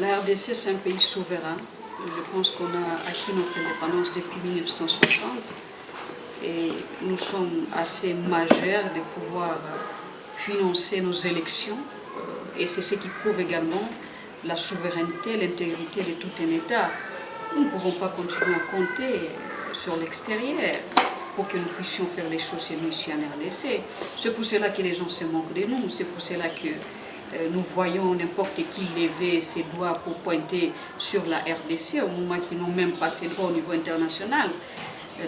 La RDC, c'est un pays souverain. Je pense qu'on a acquis notre indépendance depuis 1960 et nous sommes assez majeurs de pouvoir financer nos élections et c'est ce qui prouve également la souveraineté, l'intégrité de tout un État. Nous ne pouvons pas continuer à compter sur l'extérieur pour que nous puissions faire les choses chez nous ici en RDC. C'est pour cela que les gens se moquent de nous, c'est pour cela que nous voyons n'importe qui lever ses doigts pour pointer sur la RDC au moment qu'ils n'ont même pas ses droits au niveau international.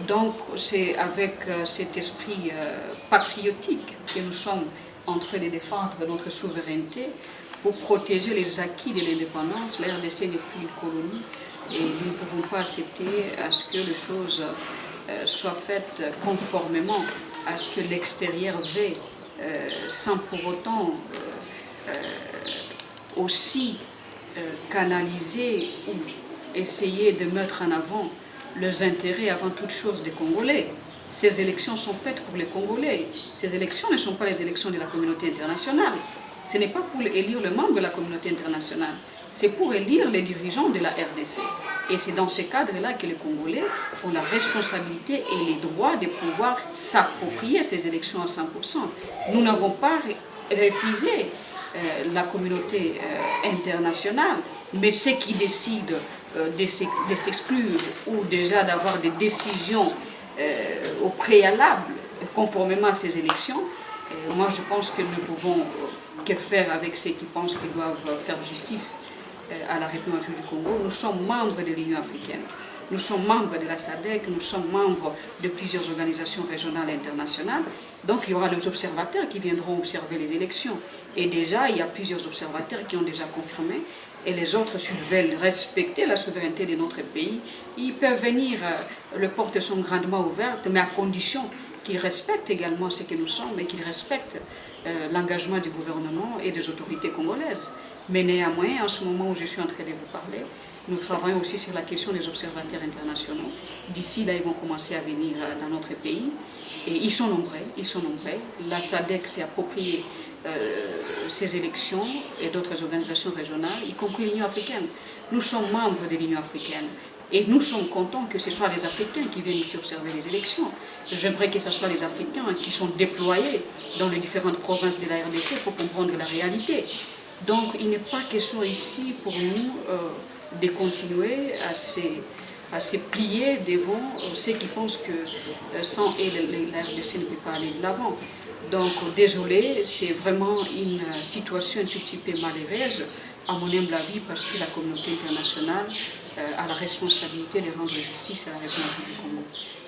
Donc c'est avec cet esprit patriotique que nous sommes en train de défendre notre souveraineté pour protéger les acquis de l'indépendance. La RDC n'est plus une colonie et nous ne pouvons pas accepter à ce que les choses soient faites conformément à ce que l'extérieur veut, sans pour autant aussi canaliser ou essayer de mettre en avant leurs intérêts avant toute chose des Congolais. Ces élections sont faites pour les Congolais. Ces élections ne sont pas les élections de la communauté internationale. Ce n'est pas pour élire le membre de la communauté internationale, c'est pour élire les dirigeants de la RDC. Et c'est dans ce cadre-là que les Congolais ont la responsabilité et les droits de pouvoir s'approprier ces élections à 100%. Nous n'avons pas refusé la communauté internationale, mais ceux qui décident de s'exclure ou déjà d'avoir des décisions au préalable conformément à ces élections, moi je pense que nous ne pouvons que faire avec ceux qui pensent qu'ils doivent faire justice à la République du Congo. Nous sommes membres de l'Union africaine, nous sommes membres de la SADC, nous sommes membres de plusieurs organisations régionales et internationales. Donc il y aura les observateurs qui viendront observer les élections. Et déjà, il y a plusieurs observateurs qui ont déjà confirmé. Et les autres, s'ils veulent respecter la souveraineté de notre pays, ils peuvent venir, les portes sont grandement ouvertes, mais à condition qu'ils respectent également ce que nous sommes et qu'ils respectent l'engagement du gouvernement et des autorités congolaises. Mais néanmoins, en ce moment où je suis en train de vous parler, nous travaillons aussi sur la question des observateurs internationaux. D'ici là, ils vont commencer à venir dans notre pays. Et ils sont nombreux, ils sont nombreux. La SADC s'est appropriée ces élections et d'autres organisations régionales, y compris l'Union africaine. Nous sommes membres de l'Union africaine et nous sommes contents que ce soit les Africains qui viennent ici observer les élections. J'aimerais que ce soit les Africains qui sont déployés dans les différentes provinces de la RDC pour comprendre la réalité. Donc il n'est pas question ici pour nous de continuer à se plier devant ceux qui pensent que sans eux, la RDC ne peut pas aller de l'avant. Donc désolé, c'est vraiment une situation un tout petit peu malheureuse, à mon humble avis, parce que la communauté internationale a la responsabilité de rendre justice à la République du Congo.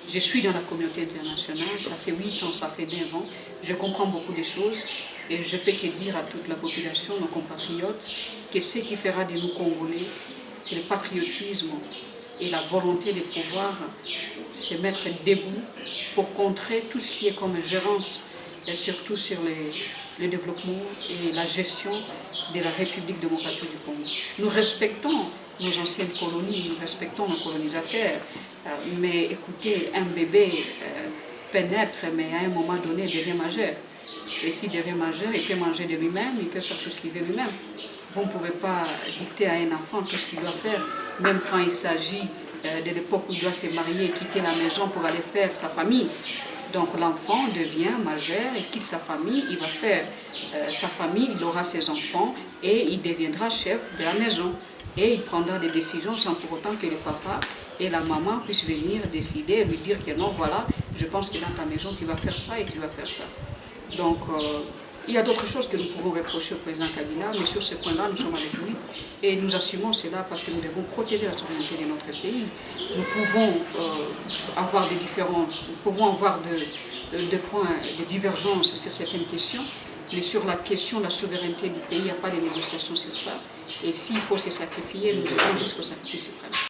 Je suis dans la communauté internationale, ça fait 8 ans, ça fait 9 ans, je comprends beaucoup de choses et je peux que dire à toute la population, nos compatriotes, que ce qui fera de nous Congolais, c'est le patriotisme et la volonté de pouvoir se mettre debout pour contrer tout ce qui est comme gérance, et surtout sur le développement et la gestion de la République démocratique du Congo. Nous respectons nos anciennes colonies, nous respectons nos colonisateurs, mais écoutez, un bébé peut naître, mais à un moment donné, il devient majeur. Et s'il devient majeur, il peut manger de lui-même, il peut faire tout ce qu'il veut lui-même. Vous ne pouvez pas dicter à un enfant tout ce qu'il doit faire, même quand il s'agit de l'époque où il doit se marier et quitter la maison pour aller faire sa famille. Donc l'enfant devient majeur, il quitte sa famille, il va faire sa famille, il aura ses enfants et il deviendra chef de la maison. Et il prendra des décisions sans pour autant que le papa et la maman puissent venir décider et lui dire que non, voilà, je pense que dans ta maison tu vas faire ça et tu vas faire ça. Donc il y a d'autres choses que nous pouvons reprocher au président Kabila, mais sur ce point-là, nous sommes avec lui et nous assumons cela parce que nous devons protéger la souveraineté de notre pays. Nous pouvons avoir des différences, nous pouvons avoir des points de divergence sur certaines questions, mais sur la question de la souveraineté du pays, il n'y a pas de négociation sur ça. Et s'il faut se sacrifier, nous irons jusqu'au sacrifice suprême.